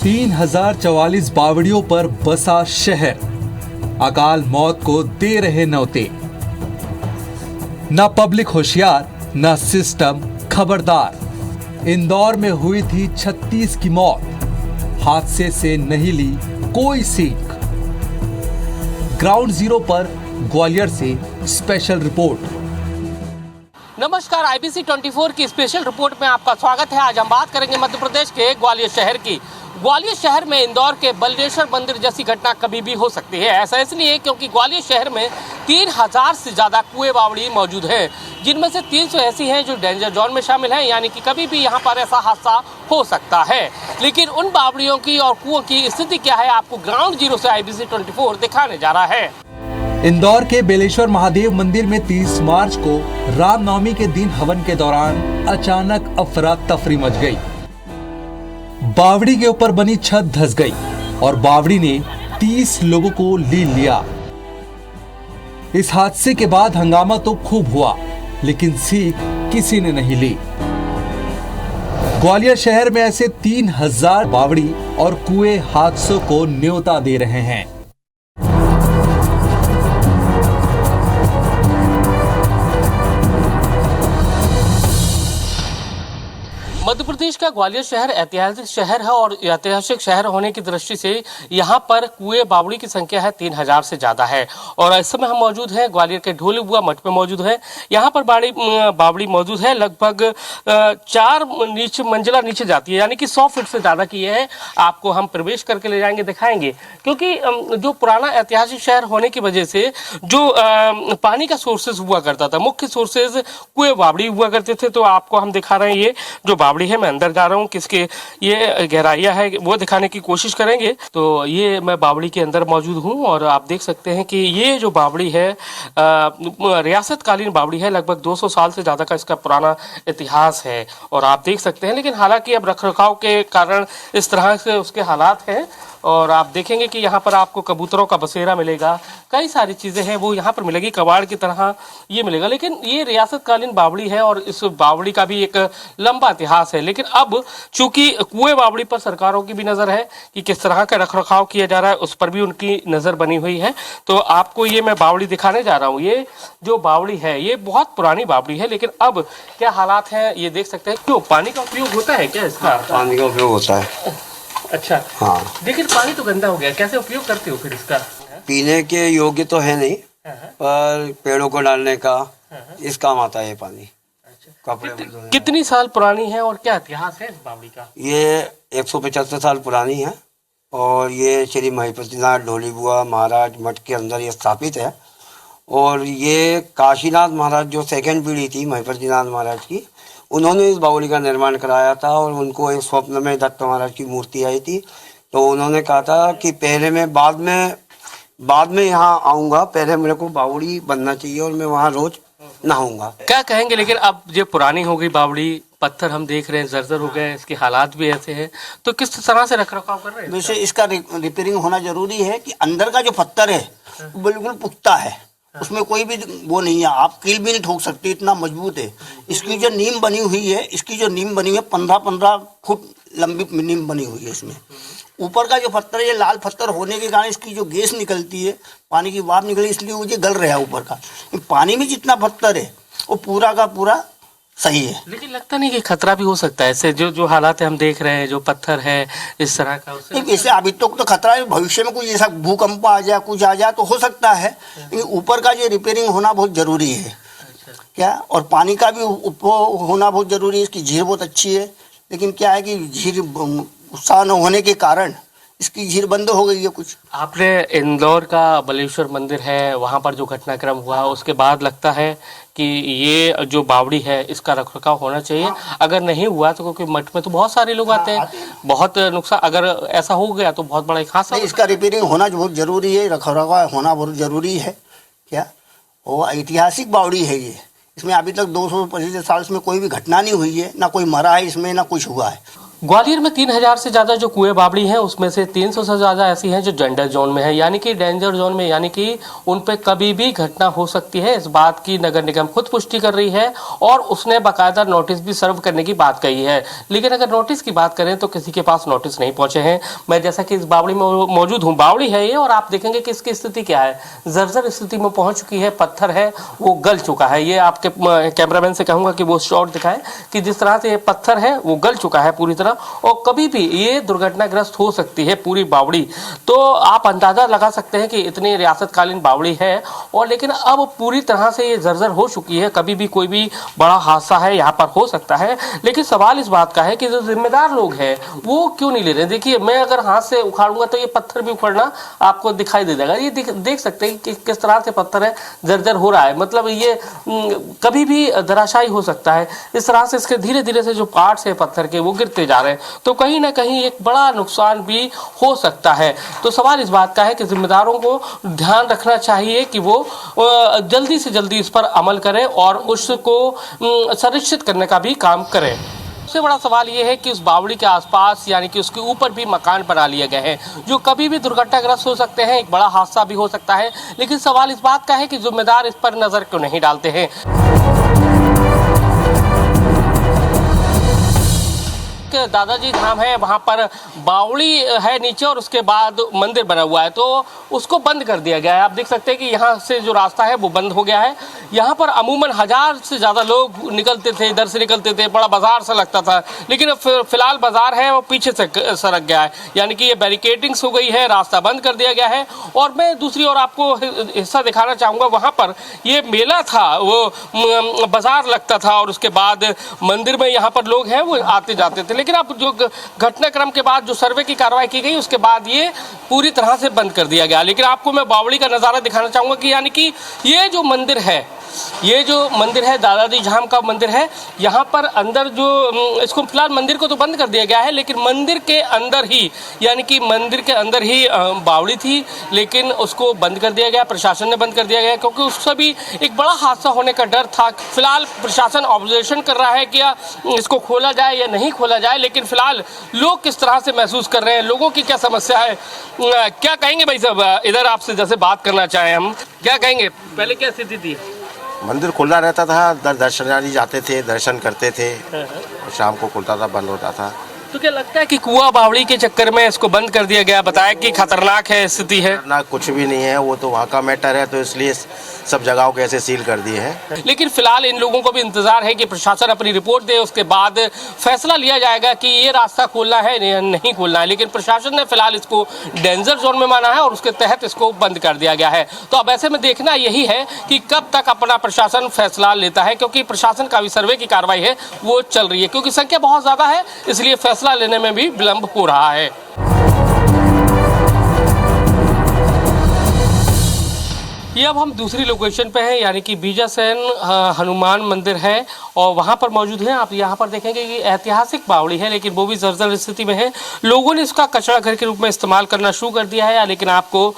3044 बावड़ियों पर बसा शहर अकाल मौत को दे रहे न्योते। न पब्लिक होशियार न सिस्टम खबरदार। इंदौर में हुई थी 36 की मौत, हादसे से नहीं ली कोई सीख। ग्राउंड जीरो पर ग्वालियर से स्पेशल रिपोर्ट। नमस्कार, IBC 24 की स्पेशल रिपोर्ट में आपका स्वागत है। आज हम बात करेंगे मध्य प्रदेश के ग्वालियर शहर की। ग्वालियर शहर में इंदौर के बल्लेश्वर मंदिर जैसी घटना कभी भी हो सकती है। ऐसा इसलिए क्योंकि ग्वालियर शहर में 3000 से ज़्यादा कुएं बावड़ी मौजूद हैं, जिनमें से 300 ऐसी हैं जो डेंजर जोन में शामिल हैं, यानी कि कभी भी यहाँ पर ऐसा हादसा हो सकता है। लेकिन उन बावड़ियों की और कुओं की स्थिति क्या है, आपको ग्राउंड जीरो से IBC 24 दिखाने जा रहा है। इंदौर के बेलेश्वर महादेव मंदिर में 30 मार्च को रामनवमी के दिन हवन के दौरान अचानक अफरा तफरी मच गई। बावड़ी के ऊपर बनी छत धंस गई और बावड़ी ने 30 लोगों को लील लिया। इस हादसे के बाद हंगामा तो खूब हुआ, लेकिन सीख किसी ने नहीं ली। ग्वालियर शहर में ऐसे 3000 बावड़ी और कुएं हादसों को न्योता दे रहे हैं। मध्य प्रदेश का ग्वालियर शहर ऐतिहासिक शहर है और ऐतिहासिक शहर होने की दृष्टि से यहाँ पर कुएं बावड़ी की संख्या है 3000 से ज़्यादा है। और इस समय हम मौजूद हैं ग्वालियर के ढोलीबुआ मठ में मौजूद है। यहाँ पर बावड़ी मौजूद है, लगभग 4 मंजिला नीचे जाती है, यानी कि 100 फीट से ज़्यादा की है। आपको हम प्रवेश करके ले जाएंगे, दिखाएंगे, क्योंकि जो पुराना ऐतिहासिक शहर होने की वजह से जो पानी का सोर्सेज हुआ करता था, मुख्य सोर्सेज कुएं बावड़ी हुआ करते थे। तो आपको हम दिखा रहे हैं ये जो बावड़ी है। मैं अंदर जा रहा हूँ, किसके ये गहराइयाँ है वो दिखाने की कोशिश करेंगे। तो ये मैं बावड़ी के अंदर मौजूद हूँ और आप देख सकते हैं कि ये जो बावड़ी है रियासत कालीन बावड़ी है। लगभग 200 साल से ज़्यादा का इसका पुराना इतिहास है और आप देख सकते हैं। लेकिन हालांकि अब रखरखाव के कारण इस तरह से उसके हालात हैं। और आप देखेंगे कि यहाँ पर आपको कबूतरों का बसेरा मिलेगा, कई सारी चीज़ें हैं वो यहाँ पर मिलेगी, कबाड़ की तरह ये मिलेगा। लेकिन ये रियासत कालीन बावड़ी है और इस बावड़ी का भी एक लंबा इतिहास है। लेकिन अब चूंकि कुएं बावड़ी पर सरकारों की भी नज़र है कि किस तरह का रखरखाव किया जा रहा है, उस पर भी उनकी नज़र बनी हुई है। तो आपको ये मैं बावड़ी दिखाने जा रहा हूँ। ये जो बावड़ी है ये बहुत पुरानी बावड़ी है, लेकिन अब क्या हालात हैं ये देख सकते हैं। क्यों पानी का उपयोग होता है क्या इसका? पानी का उपयोग होता है। अच्छा, हाँ। लेकिन पानी तो गंदा हो गया, कैसे उपयोग करते हो फिर इसका? पीने के योग्य तो है नहीं, पर पेड़ों को डालने का इस काम आता है ये पानी। कपड़े कितनी साल पुरानी है और क्या इतिहास है इस बावड़ी का? ये 175 साल पुरानी है और ये श्री महिपतिनाथ ढोलीबुआ महाराज मठ के अंदर ये स्थापित है। और ये काशीनाथ महाराज जो सेकंड पीढ़ी थी महिपतिनाथ महाराज की, उन्होंने इस बावड़ी का निर्माण कराया था। और उनको एक स्वप्न में दत्त महाराज की मूर्ति आई थी, तो उन्होंने कहा था कि पहले मैं बाद में यहाँ आऊँगा, पहले मेरे को बावड़ी बनना चाहिए और मैं वहाँ रोज नहाऊंगा। क्या कहेंगे? लेकिन अब ये पुरानी हो गई बावड़ी, पत्थर हम देख रहे हैं जर्जर हो गए, इसके हालात भी ऐसे हैं, तो किस तरह से रखरखाव कर रहे हैं? वैसे इसका रिपेयरिंग होना जरूरी है कि अंदर का जो पत्थर है वो बिल्कुल पुख्ता है, उसमें कोई भी वो नहीं है, आप कील भी नहीं ठोक सकते, इतना मजबूत है। इसकी जो नीम बनी हुई है, 15-15 फुट लंबी नीम बनी हुई है। इसमें ऊपर का जो पत्थर है, ये लाल पत्थर होने के कारण इसकी जो गैस निकलती है, पानी की वाफ निकली, इसलिए वो ये गल रहा है ऊपर का। पानी में जितना पत्थर है वो पूरा का पूरा सही है। लेकिन लगता नहीं कि खतरा भी हो सकता है ऐसे जो हालात है हम देख रहे हैं, जो पत्थर है इस तरह का? वैसे अभी तो खतरा है, भविष्य में कुछ ऐसा भूकंप आ जाए, कुछ आ जाए तो हो सकता है, लेकिन ऊपर का जो रिपेयरिंग होना बहुत जरूरी है। क्या, और पानी का भी होना बहुत जरूरी है। इसकी झील बहुत अच्छी है, लेकिन क्या है कि झील उत्साह न होने के कारण इसकी झील बंद हो गई है कुछ। आपने इंदौर का बल्लेश्वर मंदिर है, वहाँ पर जो घटनाक्रम हुआ उसके बाद लगता है कि ये जो बावड़ी है इसका रखरखाव होना चाहिए। अगर नहीं हुआ तो, क्योंकि मठ में तो बहुत सारे लोग आते हैं, बहुत नुकसान, अगर ऐसा हो गया तो बहुत बड़ा हादसा। इसका रिपेयरिंग होना बहुत जरूरी है, रखरखाव होना बहुत जरूरी है। क्या, वो ऐतिहासिक बावड़ी है ये, इसमें अभी तक 225 साल में कोई भी घटना नहीं हुई है, ना कोई मरा है इसमें, ना कुछ हुआ है। ग्वालियर में 3000 से ज़्यादा जो कुएं बावड़ी हैं उसमें से 300 से ज़्यादा ऐसी हैं जो डेंजर जोन में है, यानी कि डेंजर जोन में, यानी कि उन पे कभी भी घटना हो सकती है। इस बात की नगर निगम खुद पुष्टि कर रही है और उसने बाकायदा नोटिस भी सर्व करने की बात कही है। लेकिन अगर नोटिस की बात करें तो किसी के पास नोटिस नहीं पहुंचे हैं। मैं जैसा कि इस बावड़ी में मौजूद हूँ, बावड़ी है ये, और आप देखेंगे कि इसकी स्थिति क्या है, जर्जर स्थिति में पहुंच चुकी है। पत्थर है वो गल चुका है। ये आपके कैमरामैन से कहूँगा कि वो शॉट दिखाए कि जिस तरह से ये पत्थर है वो गल चुका है पूरी तरह, और कभी भी ये दुर्घटनाग्रस्त हो सकती है पूरी बावड़ी। तो आप अंदाजा लगा सकते हैं कि इतनी रियासतकालीन बावड़ी है, और लेकिन अब पूरी तरह से ये जर्जर हो चुकी है। कभी भी कोई भी बड़ा हादसा है यहाँ पर हो सकता है। लेकिन सवाल इस बात का है कि जो जिम्मेदार लोग हैं वो क्यों नहीं ले रहे। देखिए, मैं अगर हाथ से उखाड़ूंगा तो ये पत्थर भी उखड़ना आपको दिखाई दे जाएगा। ये देख सकते हैं कि किस तरह से पत्थर है जर्जर हो रहा है, मतलब ये कभी भी धराशायी हो सकता है। इस तरह से इसके धीरे धीरे से जो पार्ट्स है पत्थर के वो गिरते जा रहे हैं, तो कहीं ना कहीं एक बड़ा नुकसान भी हो सकता है। तो सवाल इस बात का है कि जिम्मेदारों को ध्यान रखना चाहिए कि वो जल्दी से जल्दी इस पर अमल करें और उसको सुनिश्चित करने का भी काम करें। सबसे बड़ा सवाल ये है कि उस बावड़ी के आसपास, यानी कि उसके ऊपर भी मकान बना लिए गए हैं जो कभी भी दुर्घटनाग्रस्त हो सकते हैं, एक बड़ा हादसा भी हो सकता है। लेकिन सवाल इस बात का है कि जिम्मेदार इस पर नजर क्यों नहीं डालते हैं। दादाजी धाम है, वहां पर बावड़ी है नीचे और उसके बाद मंदिर बना हुआ है, तो उसको बंद कर दिया गया है। आप देख सकते हैं कि यहाँ से जो रास्ता है वो बंद हो गया है। यहाँ पर अमूमन 1000 से ज़्यादा लोग निकलते थे, इधर से निकलते थे, बड़ा बाजार सा लगता था। लेकिन फिलहाल बाजार है वो पीछे से सरक गया है, यानी कि ये बैरिकेडिंग्स हो गई है, रास्ता बंद कर दिया गया है। और मैं दूसरी ओर आपको हिस्सा दिखाना चाहूँगा, वहाँ पर ये मेला था, वो बाजार लगता था, और उसके बाद मंदिर में यहाँ पर लोग हैं वो आते जाते थे। लेकिन अब जो घटनाक्रम के बाद जो सर्वे की कार्रवाई की गई उसके बाद ये पूरी तरह से बंद कर दिया गया। लेकिन आपको मैं बावड़ी का नज़ारा दिखाना चाहूँगा कि यानी कि ये जो मंदिर है, ये जो मंदिर है दादाजी झाम का मंदिर है, यहाँ पर अंदर जो इसको फिलहाल मंदिर को तो बंद कर दिया गया है, लेकिन मंदिर के अंदर ही, यानी कि मंदिर के अंदर ही बावड़ी थी, लेकिन उसको बंद कर दिया गया, प्रशासन ने बंद कर दिया गया, क्योंकि उससे भी एक बड़ा हादसा होने का डर था। फिलहाल प्रशासन ऑब्जर्वेशन कर रहा है कि इसको खोला जाए या नहीं खोला जाए। लेकिन फिलहाल लोग किस तरह से महसूस कर रहे हैं, लोगों की क्या समस्या है, क्या कहेंगे भाई साहब? इधर आपसे जैसे बात करना चाहें हम, क्या कहेंगे, पहले क्या स्थिति थी? मंदिर खुला रहता था, दर्शनार्थी जाते थे, दर्शन करते थे, और शाम को खुलता था, बंद होता था। तो क्या लगता है कि कुआं बावड़ी के चक्कर में इसको बंद कर दिया गया? बताया कि खतरनाक है स्थिति है। ना, कुछ भी नहीं है, वो तो वहाँ का मैटर है, तो इसलिए सब जगहों को ऐसे सील कर दिए हैं। लेकिन फिलहाल इन लोगों को भी इंतजार है कि प्रशासन अपनी रिपोर्ट दे, उसके बाद फैसला लिया जाएगा कि ये रास्ता खोलना है या नहीं खोलना है। लेकिन प्रशासन ने फिलहाल इसको डेंजर जोन में माना है और उसके तहत इसको बंद कर दिया गया है। तो अब ऐसे में देखना यही है कि कब तक अपना प्रशासन फैसला लेता है, क्योंकि प्रशासन का भी सर्वे की कार्रवाई है वो चल रही है, क्योंकि संख्या बहुत ज्यादा है, इसलिए फैसला लेने में भी विलंब हो रहा है। ये अब हम दूसरी लोकेशन पे हैं, यानी कि बीजासैन हनुमान मंदिर है और वहाँ पर मौजूद हैं। आप यहाँ पर देखेंगे कि ऐतिहासिक बावड़ी है, लेकिन वो भी जर्जर स्थिति में है। लोगों ने इसका कचरा घर के रूप में इस्तेमाल करना शुरू कर दिया है, लेकिन आपको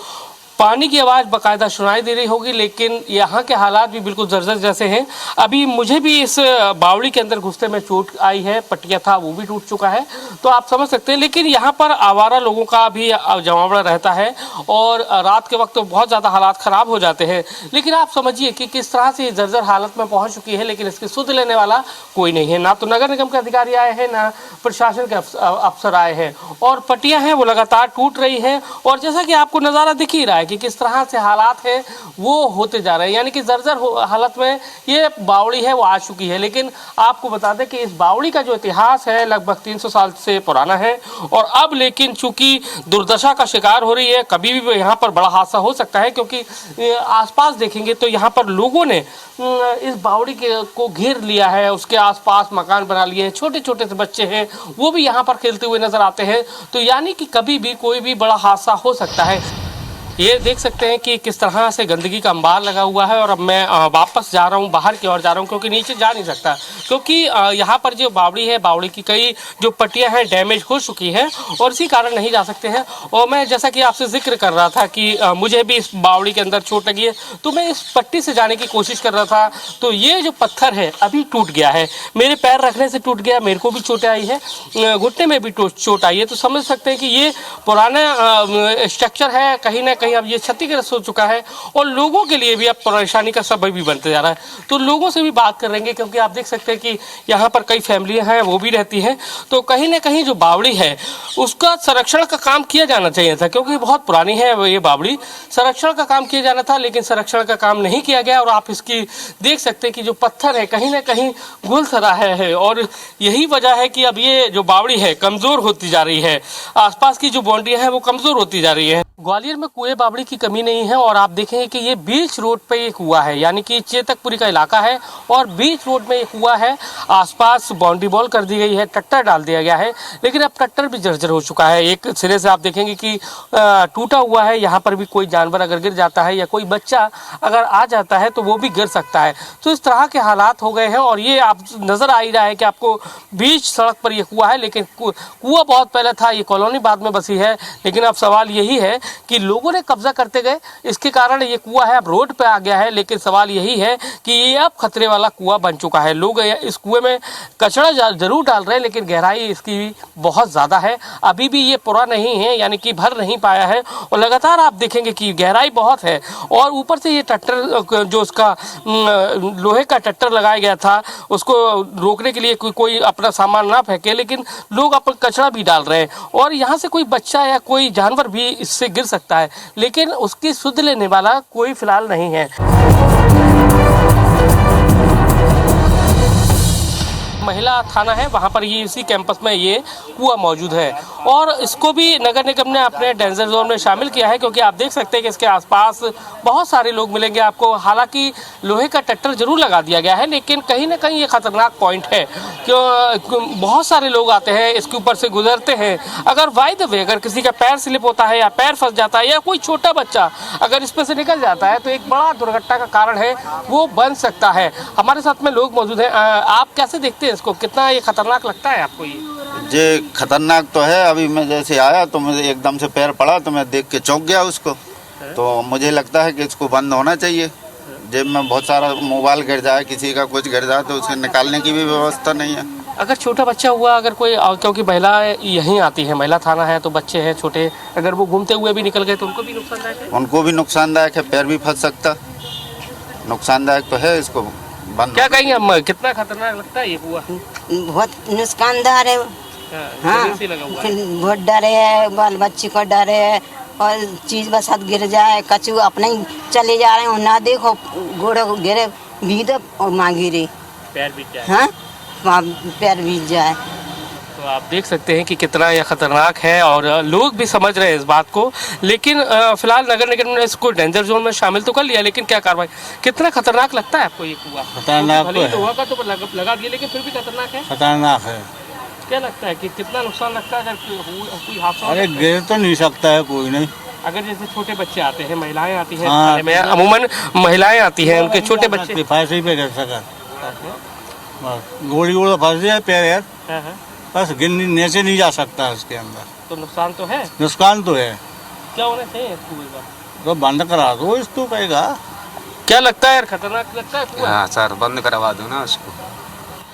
पानी की आवाज़ बाकायदा सुनाई दे रही होगी, लेकिन यहाँ के हालात भी बिल्कुल जर्जर जैसे हैं। अभी मुझे भी इस बावड़ी के अंदर घुसते में चोट आई है, पटिया था वो भी टूट चुका है, तो आप समझ सकते हैं। लेकिन यहाँ पर आवारा लोगों का भी जमावड़ा रहता है और रात के वक्त तो बहुत ज़्यादा हालात ख़राब हो जाते हैं। लेकिन आप समझिए कि किस तरह से जर्जर हालत में पहुँच चुकी है, लेकिन इसकी सुध लेने वाला कोई नहीं है। ना तो नगर निगम के अधिकारी आए हैं, ना प्रशासन के अफसर आए हैं, और पटियाँ हैं वो लगातार टूट रही हैं। और जैसा कि आपको नज़ारा दिख ही रहा है कि किस तरह से हालात हैं वो होते जा रहे हैं, यानी कि जर्जर हालत में ये बावड़ी है वो आ चुकी है। लेकिन आपको बता दें कि इस बावड़ी का जो इतिहास है लगभग 300 साल से पुराना है, और अब लेकिन चूंकि दुर्दशा का शिकार हो रही है, कभी भी यहाँ पर बड़ा हादसा हो सकता है। क्योंकि आसपास देखेंगे तो यहाँ पर लोगों ने इस बावड़ी को घेर लिया है, उसके आसपास मकान बना लिए हैं, छोटे छोटे से बच्चे हैं वो भी यहाँ पर खेलते हुए नजर आते हैं। तो यानी कि कभी भी कोई भी बड़ा हादसा हो सकता है। ये देख सकते हैं कि किस तरह से गंदगी का अंबार लगा हुआ है। और अब मैं वापस जा रहा हूँ, बाहर की ओर जा रहा हूँ, क्योंकि नीचे जा नहीं सकता, क्योंकि यहाँ पर जो बावड़ी है, बावड़ी की कई जो पट्टियाँ हैं डैमेज हो चुकी हैं और इसी कारण नहीं जा सकते हैं। और मैं जैसा कि आपसे जिक्र कर रहा था कि मुझे भी इस बावड़ी के अंदर चोट लगी है, तो मैं इस पट्टी से जाने की कोशिश कर रहा था, तो ये जो पत्थर है अभी टूट गया है, मेरे पैर रखने से टूट गया, मेरे को भी चोट आई है, घुटने में भी चोट आई है। तो समझ सकते हैं कि ये पुराना स्ट्रक्चर है, कहीं ना कहीं अब ये क्षतिग्रस्त हो चुका है और लोगों के लिए भी अब परेशानी का सबब भी बनते जा रहा है। तो लोगों से भी बात करेंगे, क्योंकि आप देख सकते हैं कि यहाँ पर कई फैमिलियाँ हैं, वो भी रहती हैं। तो कहीं ना कहीं जो बावड़ी है उसका संरक्षण का काम किया जाना चाहिए था, क्योंकि बहुत पुरानी है ये बावड़ी, संरक्षण का काम किया जाना था, लेकिन संरक्षण का काम नहीं किया गया। और आप इसकी देख सकते हैं कि जो पत्थर है कहीं ना कहीं घुल सा रहा है और यही वजह है कि अब ये जो बावड़ी है कमजोर होती जा रही है, आसपास की जो बाउंड्रियां हैं वो कमजोर होती जा रही है। ग्वालियर में कुएं बावड़ी की कमी नहीं है और आप देखेंगे कि ये बीच रोड पे एक कुआं है, यानी कि चेतकपुरी का इलाका है और बीच रोड में एक कुआं है। आसपास बाउंड्री वॉल कर दी गई है, टट्टर डाल दिया गया है, लेकिन अब टट्टर भी जर्जर हो चुका है। एक सिरे से आप देखेंगे कि टूटा हुआ है, यहाँ पर भी कोई जानवर अगर गिर जाता है या कोई बच्चा अगर आ जाता है तो वो भी गिर सकता है। तो इस तरह के हालात हो गए हैं और ये आप नज़र आ ही रहा है कि आपको बीच सड़क पर ये कुआं है, लेकिन कुआं बहुत पहले था, ये कॉलोनी बाद में बसी है। लेकिन अब सवाल यही है कि लोगों ने कब्जा करते गए, इसके कारण ये कुआं है अब रोड पे आ गया है। लेकिन सवाल यही है कि ये अब खतरे वाला कुआं बन चुका है। लोग इस कुएं में कचरा जरूर डाल रहे हैं, लेकिन गहराई इसकी बहुत ज़्यादा है, अभी भी ये पूरा नहीं है, यानी कि भर नहीं पाया है। और लगातार आप देखेंगे कि गहराई बहुत है और ऊपर से ये टट्टर जो उसका लोहे का टट्टर लगाया गया था, उसको रोकने के लिए कोई अपना सामान ना फेंके, लेकिन लोग अपना कचरा भी डाल रहे हैं और यहाँ से कोई बच्चा या कोई जानवर भी इससे गिर सकता है, लेकिन उसकी सुध लेने वाला कोई फिलहाल नहीं है। महिला थाना है, वहाँ पर ये इसी कैंपस में ये कुआं मौजूद है और इसको भी नगर निगम ने अपने डेंजर जोन में शामिल किया है, क्योंकि आप देख सकते हैं कि इसके आसपास बहुत सारे लोग मिलेंगे आपको। हालांकि लोहे का टट्टर जरूर लगा दिया गया है, लेकिन कहीं ना कहीं ये खतरनाक पॉइंट है, क्यों बहुत सारे लोग आते हैं, इसके ऊपर से गुजरते हैं। अगर बाय द वे अगर किसी का पैर स्लिप होता है या पैर फंस जाता है या कोई छोटा बच्चा अगर इस पर से निकल जाता है तो एक बड़ा दुर्घटना का कारण है वो बन सकता है। हमारे साथ में लोग मौजूद हैं, आप कैसे देखते हैं इसको, कितना ये खतरनाक लगता है आपको? ये खतरनाक तो है। अभी मैं जैसे आया तो मुझे एकदम से पैर पड़ा तो मैं देख के चौंक गया उसको, तो मुझे लगता है कि इसको बंद होना चाहिए। जेब में बहुत सारा मोबाइल गिर जाए, किसी का कुछ गिर जाए तो उसे निकालने की भी व्यवस्था नहीं है। अगर छोटा बच्चा हुआ, अगर कोई, क्योंकि महिला यहीं आती है, महिला थाना है, तो बच्चे हैं छोटे, अगर वो घूमते हुए भी निकल गए तो उनको भी नुकसानदायक है? उनको भी नुकसानदायक है, पैर भी फंस सकता, नुकसानदायक तो है। इसको बंद क्या कहेंगे हम, कितना खतरनाक लगता है ये कुआं? बहुत नुकसानदार है। हाँ, बहुत डर है, बाल बच्ची को डर है और चीज बसात गिर जाए, कचू अपने ही चले जा रहे हैं ना, देखो घोड़े गिरे भीद और माँ गिरी, पैर बीत जाए। हाँ, पैर बीत जाए। तो आप देख सकते हैं कि कितना यह खतरनाक है और लोग भी समझ रहे हैं इस बात को, लेकिन फिलहाल नगर निगम ने इसको डेंजर जोन में शामिल तो कर लिया, लेकिन क्या कार्रवाई, कितना खतरनाक लगता है आपको ये कुआं? खतरनाक तो है, लोहा का तो लगा दिया, लेकिन फिर भी खतरनाक है। खतरनाक है। क्या लगता है कि कितना नुकसान लगता है अगर कोई हादसा? अरे गिर तो नहीं सकता है कोई नहीं। अगर जैसे छोटे बच्चे आते हैं, महिलाएं आती हैं, हाँ, में अमूमन महिलाएं आती हैं, उनके छोटे बच्चे फांसी पे गिर सका, गोली गोली फंस जाए पैर यार, बस गिरने से नहीं जा सकता उसके अंदर। तो नुकसान तो है, नुकसान तो है। क्या होना चाहिए इसको? तो बंद करा दो इसको, कहेगा। क्या लगता है यार, खतरनाक लगता है? हाँ सर, बंद करवा दो ना उसको।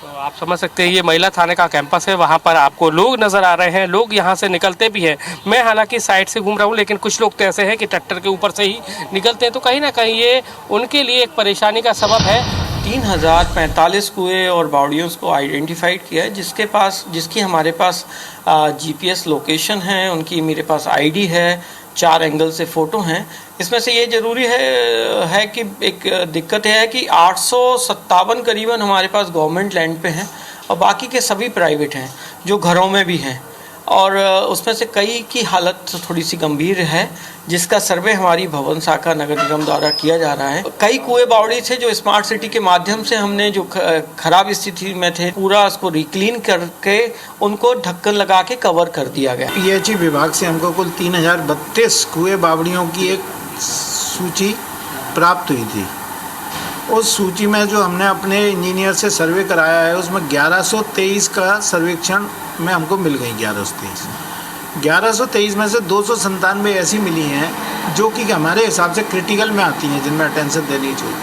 तो आप समझ सकते हैं ये महिला थाने का कैंपस है, वहाँ पर आपको लोग नज़र आ रहे हैं, लोग यहाँ से निकलते भी हैं। मैं हालांकि साइड से घूम रहा हूँ, लेकिन कुछ लोग तो ऐसे हैं कि ट्रैक्टर के ऊपर से ही निकलते हैं, तो कहीं ना कहीं ये उनके लिए एक परेशानी का सबब है। 3045 कुएं और बावड़ियों को आइडेंटिफाइड किया है, जिसकी हमारे पास जीपीएस लोकेशन है, उनकी मेरे पास आईडी है, 4 एंगल से फ़ोटो हैं। इसमें से ये ज़रूरी है कि एक दिक्कत है कि 857 करीबन हमारे पास गवर्नमेंट लैंड पे हैं और बाकी के सभी प्राइवेट हैं जो घरों में भी हैं, और उसमें से कई की हालत थोड़ी सी गंभीर है, जिसका सर्वे हमारी भवन शाखा नगर निगम द्वारा किया जा रहा है। कई कुएं बावड़ी थे जो स्मार्ट सिटी के माध्यम से हमने जो खराब स्थिति में थे पूरा उसको रिक्लीन करके उनको ढक्कन लगा के कवर कर दिया गया। पीएचई विभाग से हमको कुल 3032 कुएं बावड़ियों की एक सूची प्राप्त हुई थी। उस सूची में जो हमने अपने इंजीनियर से सर्वे कराया है उसमें 1123 का सर्वेक्षण में हमको मिल गई 1123 में से 297 ऐसी मिली हैं जो कि हमारे हिसाब से क्रिटिकल में आती हैं, जिनमें अटेंशन देनी चाहिए।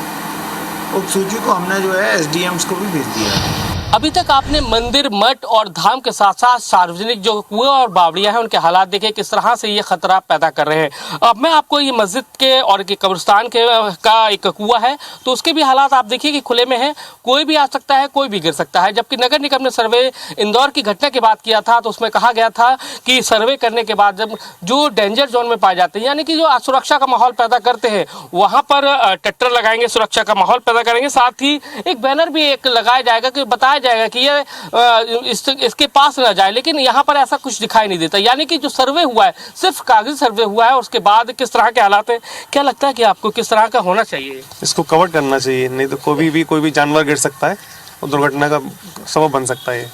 उस सूची को हमने जो है एसडीएम्स को भी भेज दिया है। अभी तक आपने मंदिर, मठ और धाम के साथ साथ सार्वजनिक जो कुएं और बावड़ियां हैं उनके हालात देखे किस तरह से ये खतरा पैदा कर रहे हैं। अब मैं आपको ये मस्जिद के और कब्रिस्तान के का एक कुआं है तो उसके भी हालात आप देखिए कि खुले में है, कोई भी आ सकता है, कोई भी गिर सकता है। जबकि नगर निगम ने सर्वे इंदौर की घटना की बात किया था तो उसमें कहा गया था कि सर्वे करने के बाद जब जो डेंजर जोन में पाए जाते हैं, यानी कि जो असुरक्षा का माहौल पैदा करते हैं, वहाँ पर ट्रैक्टर लगाएंगे, सुरक्षा का माहौल पैदा करेंगे। साथ ही एक बैनर भी एक लगाया जाएगा कि बताया जाएगा कि ये इसके पास ना जाए, लेकिन यहाँ पर ऐसा कुछ दिखाई नहीं देता। यानी कि जो सर्वे हुआ है सिर्फ कागजी सर्वे हुआ है, उसके बाद किस तरह के हालात हैं, क्या लगता है कि आपको किस तरह का होना चाहिए? इसको कवर करना चाहिए, नहीं तो कोई भी जानवर गिर सकता है और दुर्घटना का सबब बन सकता है।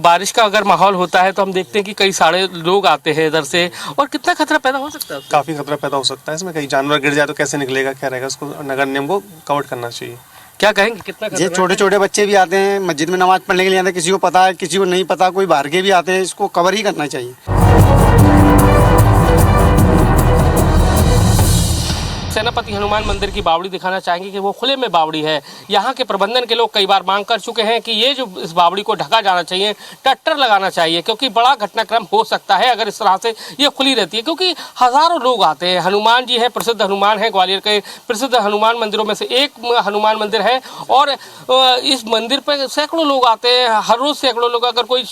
बारिश का अगर माहौल होता है तो हम देखते हैं कि कई सारे लोग आते हैं इधर से, और कितना खतरा पैदा हो सकता है? काफी खतरा पैदा हो सकता है इसमें। कहीं जानवर गिर जाए तो कैसे निकलेगा, क्या रहेगा, उसको नगर निगम को कवर करना चाहिए। क्या कहेंगे, कितना ये छोटे छोटे बच्चे भी आते हैं मस्जिद में नमाज पढ़ने के लिए आते हैं, किसी को पता है किसी को नहीं पता, कोई बाहर के भी आते हैं, इसको कवर ही करना चाहिए। सेनापति हनुमान मंदिर की बावड़ी दिखाना चाहेंगे कि वो खुले में बावड़ी है। यहाँ के प्रबंधन के लोग कई बार मांग कर चुके हैं कि ये जो इस बावड़ी को ढका जाना चाहिए, ट्रैक्टर लगाना चाहिए, क्योंकि बड़ा घटनाक्रम हो सकता है अगर इस तरह से ये खुली रहती है। क्योंकि हजारों लोग आते हैं, हनुमान जी हैं, प्रसिद्ध हनुमान है, ग्वालियर के प्रसिद्ध हनुमान मंदिरों में से एक हनुमान मंदिर है, और इस मंदिर पर सैकड़ों लोग आते हैं, हर रोज सैकड़ों लोग। अगर कोई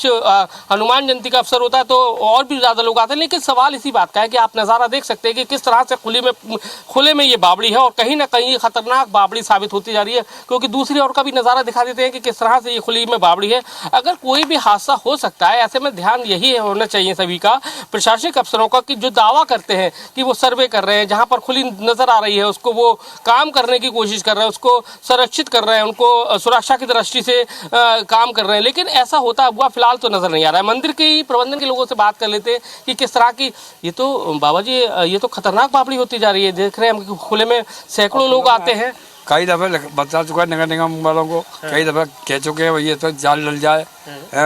हनुमान जयंती का अवसर होता है तो और भी ज्यादा लोग आते हैं। लेकिन सवाल इसी बात का है कि आप नज़ारा देख सकते हैं कि किस तरह से खुले में ये बावड़ी है, और कहीं ना कहीं खतरनाक बावड़ी साबित होती जा रही है। क्योंकि दूसरी ओर का भी नज़ारा दिखा देते हैं कि किस तरह से ये खुली में बावड़ी है। अगर कोई भी हादसा हो सकता है, ऐसे में ध्यान यही होना चाहिए सभी का, प्रशासनिक अफसरों का, कि जो दावा करते हैं कि वो सर्वे कर रहे हैं, जहां पर खुली नजर आ रही है उसको वो काम करने की कोशिश कर रहे हैं, उसको संरक्षित कर रहे हैं, उनको सुरक्षा की दृष्टि से काम कर रहे हैं, लेकिन ऐसा होता हुआ फिलहाल तो नजर नहीं आ रहा है। मंदिर के प्रबंधन के लोगों से बात कर लेते हैं कि किस तरह की, ये तो बाबा जी ये तो खतरनाक बावड़ी होती जा रही है। देख रहे हैं हम खुले में सैकड़ों लोग आते हैं। कई दफे बता चुका है नगर निगम वालों को, कई दफे कह चुके हैं ये तो जाल डल जाए,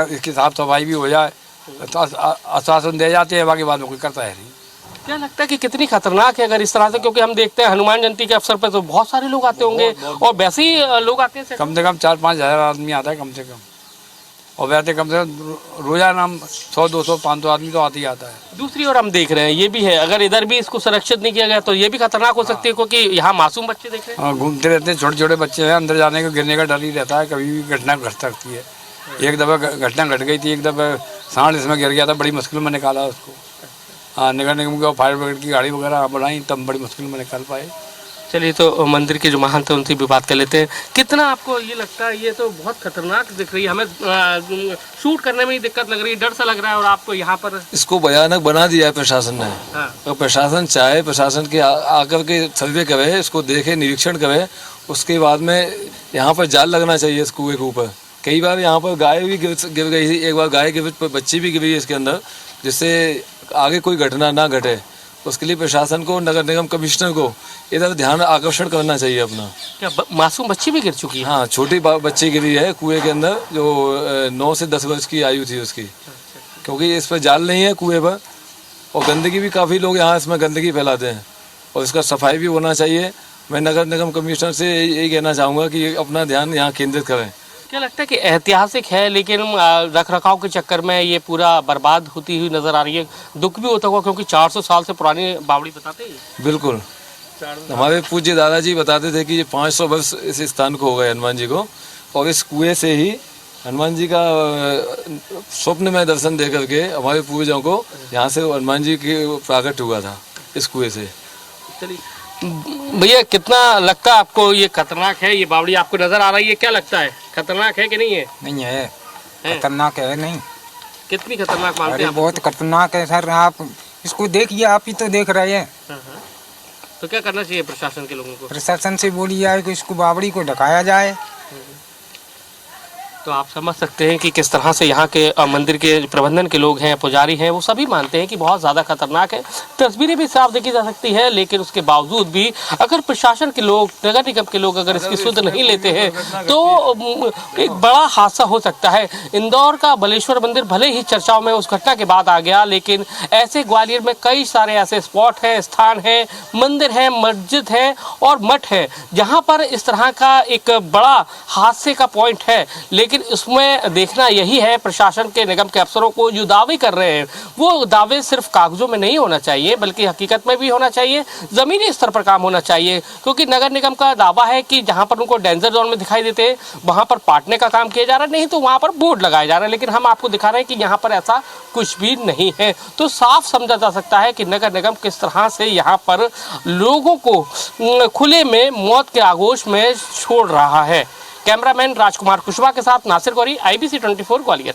इसकी साफ सफाई भी हो जाए, तो आश्वासन दे जाते हैं, बाकी बात में कोई करता है नहीं। क्या लगता है कि कितनी खतरनाक है अगर इस तरह से, क्योंकि हम देखते हैं हनुमान जयंती के अवसर पर तो बहुत सारे लोग आते होंगे, और वैसे ही लोग आते हैं, कम से कम 4-5 हज़ार आदमी आता है कम से कम, और वैसे कम से कम रोजाना 100-200-500 आदमी तो आते ही आता है। दूसरी ओर हम देख रहे हैं ये भी है, अगर इधर भी इसको संरक्षित नहीं किया गया तो ये भी खतरनाक हो सकती है, क्योंकि यहाँ मासूम बच्चे देख रहे हैं, घूमते रहते हैं, छोटे छोटे बच्चे हैं, अंदर जाने को गिरने का डर ही रहता है, कभी भी घटना घट सकती है। एक दफ़ा घटना घट गई थी, एक दफ़ा सांड इसमें गिर गया था, बड़ी मुश्किल में निकाला उसको। हाँ, नगर निगम को फायर ब्रिगेड की गाड़ी वगैरह बनाई, तब बड़ी मुश्किल में निकाल पाए। चलिए, तो मंदिर के जो महंत हैं उनसे भी बात कर लेते हैं। कितना आपको ये लगता है, ये तो बहुत खतरनाक दिख रही है, हमें शूट करने में ही दिक्कत लग रही है, डर सा लग रहा है, और आपको यहाँ पर इसको भयानक बना दिया है प्रशासन ने। हाँ। तो प्रशासन चाहे प्रशासन के आकर के सर्वे करे, इसको देखे, निरीक्षण करे, उसके बाद में यहाँ पर जाल लगना चाहिए इस कुएं के ऊपर। कई बार यहाँ पर गाय भी गिर गई थी, एक बार गाय गिर, बच्ची भी गिरी है इसके अंदर, जिससे आगे कोई घटना ना घटे। उसके लिए प्रशासन को, नगर निगम कमिश्नर को इधर ध्यान आकर्षण करना चाहिए अपना। क्या मासूम बच्ची भी गिर चुकी है? हाँ, छोटी बच्ची गिरी है कुएं के अंदर, जो 9 से 10 वर्ष की आयु थी उसकी, क्योंकि इस पर जाल नहीं है कुएं पर, और गंदगी भी काफ़ी लोग यहाँ इसमें गंदगी फैलाते हैं, और इसका सफाई भी होना चाहिए। मैं नगर निगम कमिश्नर से यही कहना चाहूँगा कि अपना ध्यान यहाँ केंद्रित करें। क्या लगता है कि ऐतिहासिक है, लेकिन रख रखाव के चक्कर में ये पूरा बर्बाद होती हुई नजर आ रही है? दुख भी होता होगा, क्योंकि 400 साल से पुरानी बावड़ी बताते हैं। बिल्कुल, हमारे पूज्य दादाजी बताते थे कि ये 500 वर्ष इस स्थान को हो गए हनुमान जी को, और इस कुएं से ही हनुमान जी का स्वप्न में दर्शन दे करके हमारे पूर्वजों को यहाँ से हनुमान जी की प्राकट हुआ था इस कुएं से। चलिए भैया, कितना लगता है आपको ये खतरनाक है, ये बावड़ी आपको नजर आ रही है, क्या लगता है, खतरनाक है कि नहीं है? नहीं है, खतरनाक है नहीं। कितनी खतरनाक मानते हैं? बहुत खतरनाक है सर, आप इसको देखिए, आप ही तो देख रहे हैं। तो क्या करना चाहिए प्रशासन के लोगों को? प्रशासन से बोली जाए कि इसको बावड़ी को ढकाया जाए। तो आप समझ सकते हैं कि किस तरह से यहाँ के मंदिर के प्रबंधन के लोग हैं, पुजारी हैं, वो सभी मानते हैं कि बहुत ज़्यादा खतरनाक है। तस्वीरें भी साफ देखी जा सकती है, लेकिन उसके बावजूद भी अगर प्रशासन के लोग, नगर निगम के लोग अगर इसकी सुध नहीं लेते हैं तो एक बड़ा हादसा हो सकता है। इंदौर का बलेश्वर मंदिर भले ही चर्चाओं में उस घटना के बाद आ गया, लेकिन ऐसे ग्वालियर में कई सारे ऐसे स्पॉट हैं, स्थान हैं, मंदिर हैं, मस्जिद है और मठ है जहाँ पर इस तरह का एक बड़ा हादसे का पॉइंट है। लेकिन इसमें देखना यही है प्रशासन के, निगम के अफसरों को जो दावे कर रहे हैं वो दावे सिर्फ कागजों में नहीं होना चाहिए बल्कि हकीकत में भी होना चाहिए, ज़मीनी स्तर पर काम होना चाहिए। क्योंकि नगर निगम का दावा है कि जहां पर उनको डेंजर जोन में दिखाई देते हैं वहां पर पाटने का काम किया जा रहा है, नहीं तो वहां पर बोर्ड लगाया जा रहा है। लेकिन हम आपको दिखा रहे हैं कि यहाँ पर ऐसा कुछ भी नहीं है। तो साफ समझा जा सकता है कि नगर निगम किस तरह से यहाँ पर लोगों को खुले में मौत के आगोश में छोड़ रहा है। कैमरामैन राजकुमार कुशवाहा के साथ नासिर गौरी, IBC 24 ग्वालियर।